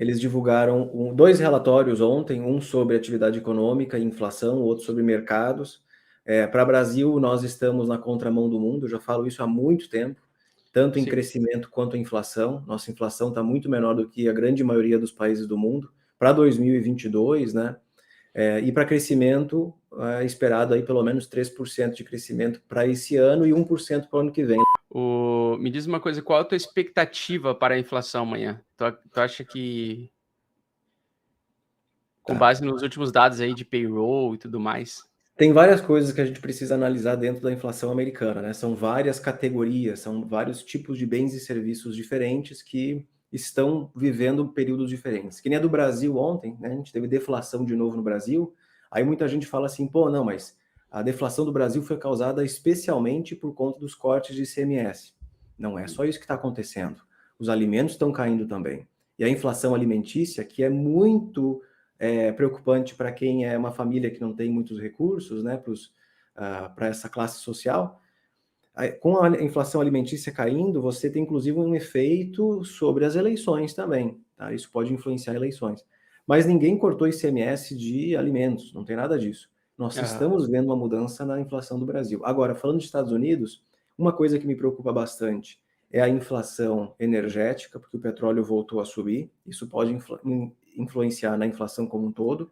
eles divulgaram dois relatórios ontem, um sobre atividade econômica e inflação, outro sobre mercados. Para o Brasil, nós estamos na contramão do mundo, eu já falo isso há muito tempo, tanto em Sim. crescimento quanto em inflação. Nossa inflação está muito menor do que a grande maioria dos países do mundo. Para 2022, né? E para crescimento, esperado aí pelo menos 3% de crescimento para esse ano e 1% para o ano que vem. Me diz uma coisa, qual a tua expectativa para a inflação amanhã? Tu acha que, com base nos últimos dados aí de payroll e tudo mais? Tem várias coisas que a gente precisa analisar dentro da inflação americana, né? São várias categorias, são vários tipos de bens e serviços diferentes que estão vivendo períodos diferentes. Que nem a do Brasil ontem, né? A gente teve deflação de novo no Brasil. Aí muita gente fala assim, pô, não, mas a deflação do Brasil foi causada especialmente por conta dos cortes de ICMS. Não é só isso que está acontecendo. Os alimentos estão caindo também. E a inflação alimentícia, que é muito preocupante para quem é uma família que não tem muitos recursos, né, para essa classe social. Com a inflação alimentícia caindo, você tem inclusive um efeito sobre as eleições também, tá? Isso pode influenciar eleições. Mas ninguém cortou ICMS de alimentos, não tem nada disso. Nós estamos vendo uma mudança na inflação do Brasil. Agora, falando dos Estados Unidos, uma coisa que me preocupa bastante é a inflação energética, porque o petróleo voltou a subir. Isso pode influenciar na inflação como um todo.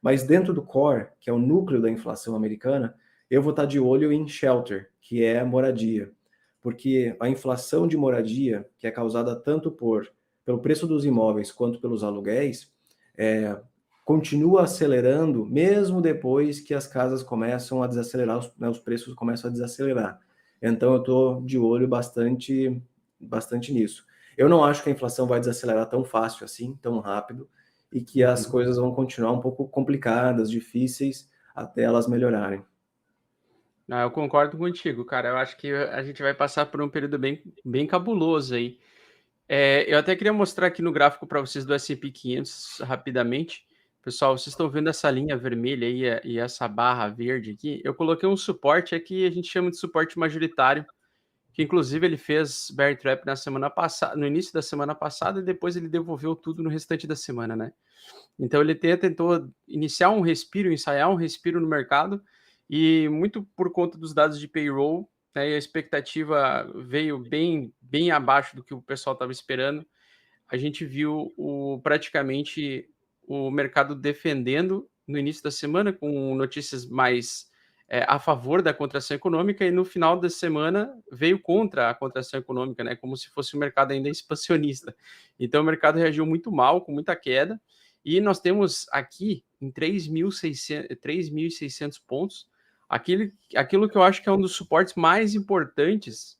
Mas dentro do core, que é o núcleo da inflação americana, eu vou estar de olho em shelter, que é moradia. Porque a inflação de moradia, que é causada tanto pelo preço dos imóveis quanto pelos aluguéis, continua acelerando, mesmo depois que as casas começam a desacelerar, os preços começam a desacelerar. Então, eu estou de olho bastante nisso. Eu não acho que a inflação vai desacelerar tão fácil assim, tão rápido, e que as coisas vão continuar um pouco complicadas, difíceis, até elas melhorarem. Não, eu concordo contigo, cara. Eu acho que a gente vai passar por um período bem cabuloso aí. Eu até queria mostrar aqui no gráfico para vocês do S&P 500 rapidamente. Pessoal, vocês estão vendo essa linha vermelha aí e essa barra verde aqui? Eu coloquei um suporte aqui, a gente chama de suporte majoritário, que inclusive ele fez bear trap na semana passada, no início da semana passada, e depois ele devolveu tudo no restante da semana, né? Então ele tentou iniciar um respiro, ensaiar um respiro no mercado, e muito por conta dos dados de payroll, né, e a expectativa veio bem abaixo do que o pessoal estava esperando. A gente viu praticamente o mercado defendendo no início da semana, com notícias mais a favor da contração econômica, e no final da semana veio contra a contração econômica, né, como se fosse um mercado ainda expansionista. Então o mercado reagiu muito mal, com muita queda, e nós temos aqui em 3.600 pontos aquilo que eu acho que é um dos suportes mais importantes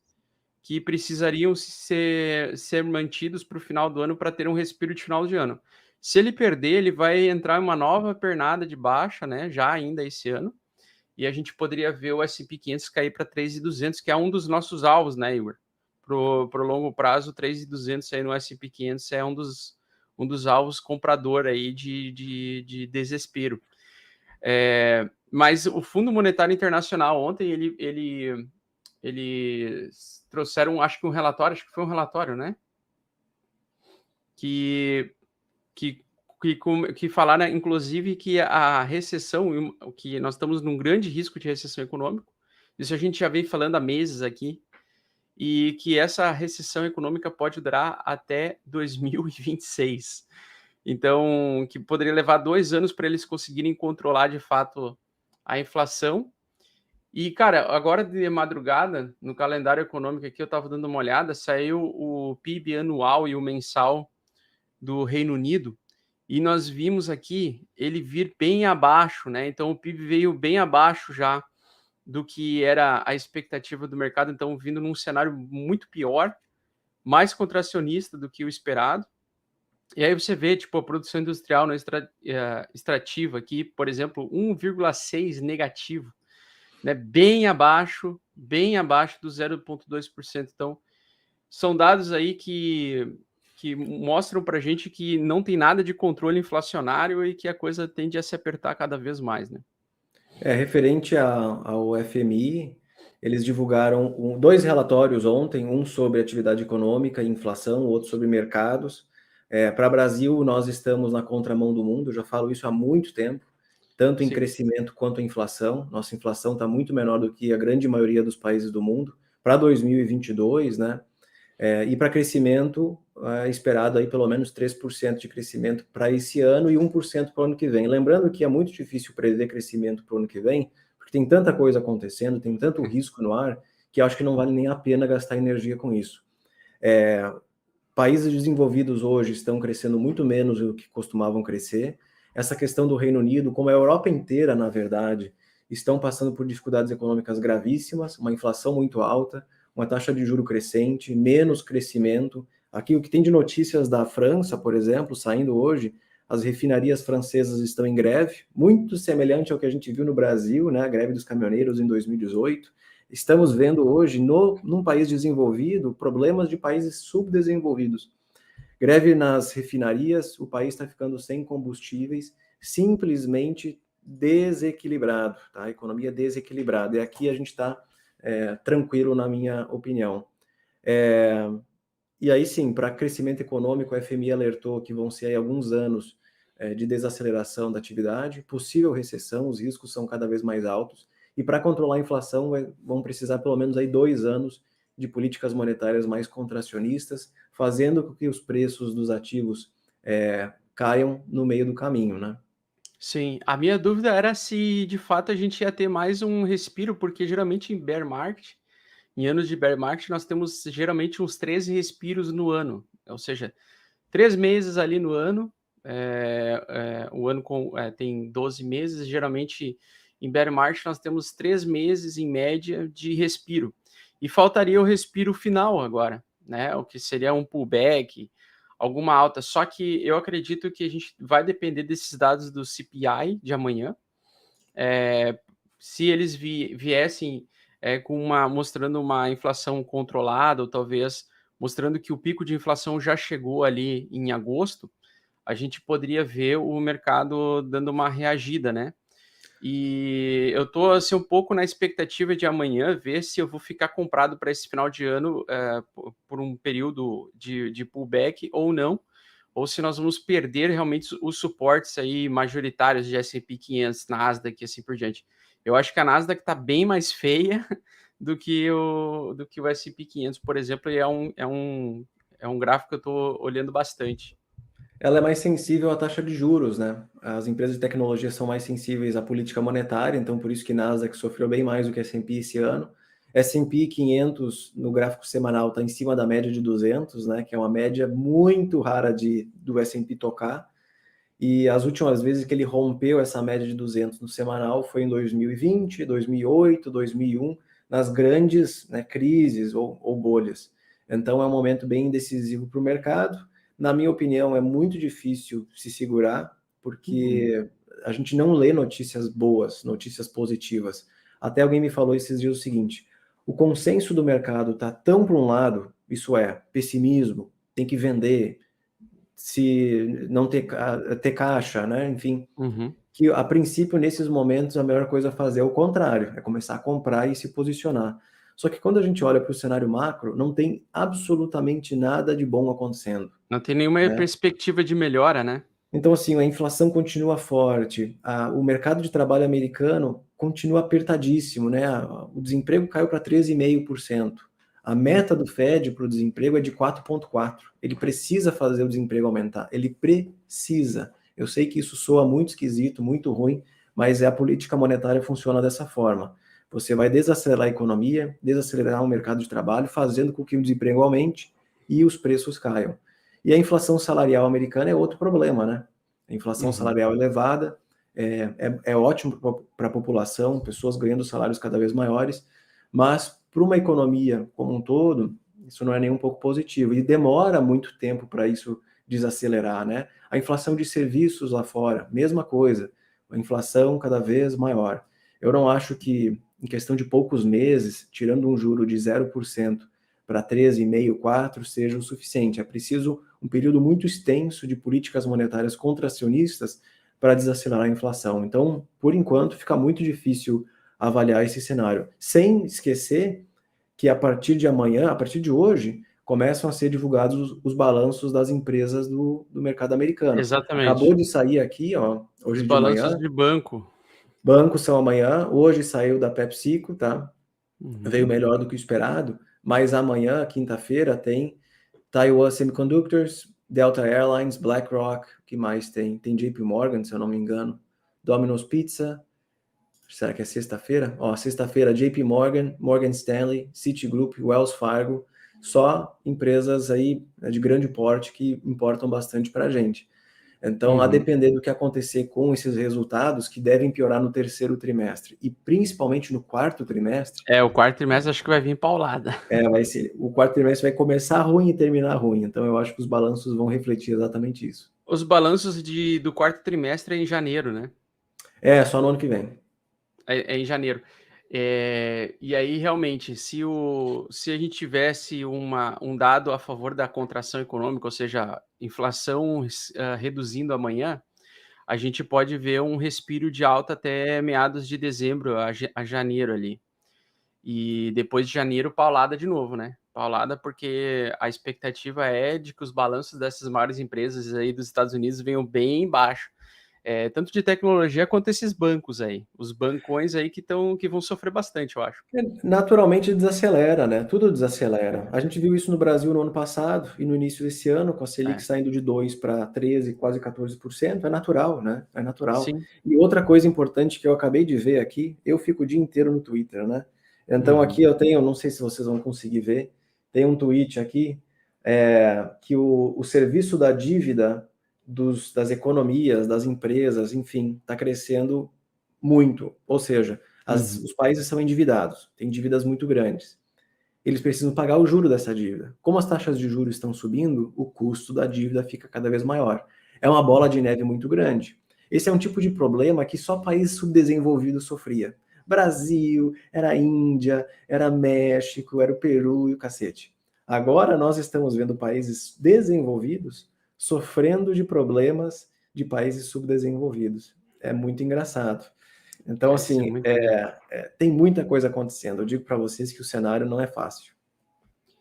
que precisariam ser mantidos para o final do ano para ter um respiro de final de ano. Se ele perder, ele vai entrar em uma nova pernada de baixa, né, já ainda esse ano, e a gente poderia ver o S&P 500 cair para 3.200, que é um dos nossos alvos, né, Igor? Pro longo prazo, 3.200 aí no S&P 500 é um dos alvos comprador aí de desespero. Mas o Fundo Monetário Internacional ontem, eles trouxeram, acho que um relatório, acho que foi um relatório, né? Que falaram, inclusive, que a recessão, que nós estamos num grande risco de recessão econômica, isso a gente já vem falando há meses aqui, e que essa recessão econômica pode durar até 2026. Então, que poderia levar 2 anos para eles conseguirem controlar de fato a inflação. E, cara, agora de madrugada, no calendário econômico aqui, eu estava dando uma olhada, saiu o PIB anual e o mensal do Reino Unido, e nós vimos aqui ele vir bem abaixo, né? Então, o PIB veio bem abaixo já do que era a expectativa do mercado, então, vindo num cenário muito pior, mais contracionista do que o esperado. E aí você vê, tipo, a produção industrial no extrativa aqui, por exemplo, 1,6 negativo, né, bem abaixo do 0,2%. Então, são dados aí que mostram para a gente que não tem nada de controle inflacionário e que a coisa tende a se apertar cada vez mais, né? Referente ao FMI, eles divulgaram dois relatórios ontem, um sobre atividade econômica e inflação, outro sobre mercados. Para o Brasil, nós estamos na contramão do mundo, eu já falo isso há muito tempo, tanto em Sim. crescimento quanto em inflação. Nossa inflação está muito menor do que a grande maioria dos países do mundo. Para 2022, né? E para crescimento, esperado aí pelo menos 3% de crescimento para esse ano e 1% para o ano que vem. Lembrando que é muito difícil prever crescimento para o ano que vem, porque tem tanta coisa acontecendo, tem tanto risco no ar, que eu acho que não vale nem a pena gastar energia com isso. Países desenvolvidos hoje estão crescendo muito menos do que costumavam crescer. Essa questão do Reino Unido, como a Europa inteira, na verdade, estão passando por dificuldades econômicas gravíssimas, uma inflação muito alta, uma taxa de juro crescente, menos crescimento. Aqui, o que tem de notícias da França, por exemplo, saindo hoje, as refinarias francesas estão em greve, muito semelhante ao que a gente viu no Brasil, né, a greve dos caminhoneiros em 2018. Estamos vendo hoje, num país desenvolvido, problemas de países subdesenvolvidos. Greve nas refinarias, o país está ficando sem combustíveis, simplesmente desequilibrado, tá? A economia desequilibrada. E aqui a gente está tranquilo, na minha opinião. E aí sim, para crescimento econômico, a FMI alertou que vão ser aí alguns anos de desaceleração da atividade, possível recessão, os riscos são cada vez mais altos, e para controlar a inflação vão precisar pelo menos aí 2 anos de políticas monetárias mais contracionistas, fazendo com que os preços dos ativos caiam no meio do caminho, né? Sim, a minha dúvida era se de fato a gente ia ter mais um respiro, porque geralmente em bear market, em anos de bear market, nós temos geralmente uns 13 respiros no ano, ou seja, 3 meses ali no ano, o ano tem 12 meses, geralmente em bear market nós temos 3 meses em média de respiro, e faltaria o respiro final agora, né, o que seria um pullback, alguma alta, só que eu acredito que a gente vai depender desses dados do CPI de amanhã, se eles viessem mostrando uma inflação controlada, ou talvez mostrando que o pico de inflação já chegou ali em agosto, a gente poderia ver o mercado dando uma reagida, né? E eu estou assim, um pouco na expectativa de amanhã ver se eu vou ficar comprado para esse final de ano por um período de pullback ou não, ou se nós vamos perder realmente os suportes aí majoritários de S&P 500, Nasdaq e assim por diante. Eu acho que a Nasdaq está bem mais feia do que o S&P 500, por exemplo, e é um gráfico que eu estou olhando bastante. Ela é mais sensível à taxa de juros, né? As empresas de tecnologia são mais sensíveis à política monetária, então por isso que Nasdaq sofreu bem mais do que S&P esse ano. S&P 500 no gráfico semanal está em cima da média de 200, né? Que é uma média muito rara do S&P tocar. E as últimas vezes que ele rompeu essa média de 200 no semanal foi em 2020, 2008, 2001, nas grandes, né, crises ou bolhas. Então é um momento bem decisivo para o mercado. Na minha opinião, é muito difícil se segurar, porque a gente não lê notícias boas, notícias positivas. Até alguém me falou esses dias o seguinte: o consenso do mercado está tão para um lado, isso é, pessimismo, tem que vender, se não ter caixa, né? Enfim, Uhum. que a princípio, nesses momentos, a melhor coisa a fazer é o contrário, é começar a comprar e se posicionar. Só que quando a gente olha para o cenário macro, não tem absolutamente nada de bom acontecendo, Não tem nenhuma né? perspectiva de melhora, né? Então, assim, a inflação continua forte, o mercado de trabalho americano continua apertadíssimo, né? O desemprego caiu para 13,5%. A meta do Fed para o desemprego é de 4,4%. Ele precisa fazer o desemprego aumentar. Ele precisa. Eu sei que isso soa muito esquisito, muito ruim, mas a política monetária funciona dessa forma. Você vai desacelerar a economia, desacelerar o mercado de trabalho, fazendo com que o desemprego aumente e os preços caiam. E a inflação salarial americana é outro problema, né? A inflação Uhum. salarial elevada é ótimo para a população, pessoas ganhando salários cada vez maiores, mas para uma economia como um todo, isso não é nem um pouco positivo. E demora muito tempo para isso desacelerar, né? A inflação de serviços lá fora, mesma coisa. A inflação cada vez maior. Eu não acho que, em questão de poucos meses, tirando um juro de 0% para 13,5%, 4%, seja o suficiente. É preciso um período muito extenso de políticas monetárias contracionistas para desacelerar a inflação. Então, por enquanto, fica muito difícil avaliar esse cenário. Sem esquecer que a partir de amanhã, a partir de hoje, começam a ser divulgados os balanços das empresas do mercado americano. Acabou Exatamente. de sair aqui, ó, Os hoje de balanços manhã, de banco. bancos são amanhã, hoje saiu da PepsiCo, tá? Veio Uhum. melhor do que o esperado, mas amanhã, quinta-feira, tem Taiwan Semiconductors, Delta Airlines, BlackRock, o que mais tem? Tem JP Morgan, se eu não me engano, Domino's Pizza, será que é sexta-feira? Ó, sexta-feira, JP Morgan, Morgan Stanley, Citigroup, Wells Fargo, só empresas aí, né, de grande porte que importam bastante para a gente. Então, a Uhum. depender do que acontecer com esses resultados, que devem piorar no terceiro trimestre e principalmente no quarto trimestre, O quarto trimestre acho que vai vir paulada. o quarto trimestre vai começar ruim e terminar ruim. Então, eu acho que os balanços vão refletir exatamente isso. Os balanços do quarto trimestre é em janeiro, né? É, só no ano que vem. É em janeiro. E aí, realmente, se a gente tivesse um dado a favor da contração econômica, ou seja, inflação reduzindo amanhã, a gente pode ver um respiro de alta até meados de dezembro a janeiro ali. E depois de janeiro, paulada de novo, né? Paulada porque a expectativa é de que os balanços dessas maiores empresas aí dos Estados Unidos venham bem baixo. Tanto de tecnologia quanto esses bancos aí. Os bancões aí que vão sofrer bastante, eu acho. Naturalmente desacelera, né? Tudo desacelera. A gente viu isso no Brasil no ano passado e no início desse ano, com a Selic É, saindo de 2 para 13, quase 14%. É natural, né? É natural. sim. E outra coisa importante que eu acabei de ver aqui, eu fico o dia inteiro no Twitter, né? Então aqui Uhum. eu tenho, não sei se vocês vão conseguir ver, tem um tweet aqui que o serviço da dívida das economias, das empresas, enfim, está crescendo muito. Ou seja, Uhum. os países são endividados, têm dívidas muito grandes. Eles precisam pagar o juro dessa dívida. Como as taxas de juros estão subindo, o custo da dívida fica cada vez maior. É uma bola de neve muito grande. Esse é um tipo de problema que só países subdesenvolvidos sofria. Brasil, era a Índia, era México, era o Peru e o cacete. Agora nós estamos vendo países desenvolvidos sofrendo de problemas de países subdesenvolvidos. É muito engraçado. Então, Isso é assim, muito legal. tem muita coisa acontecendo. Eu digo para vocês que o cenário não é fácil.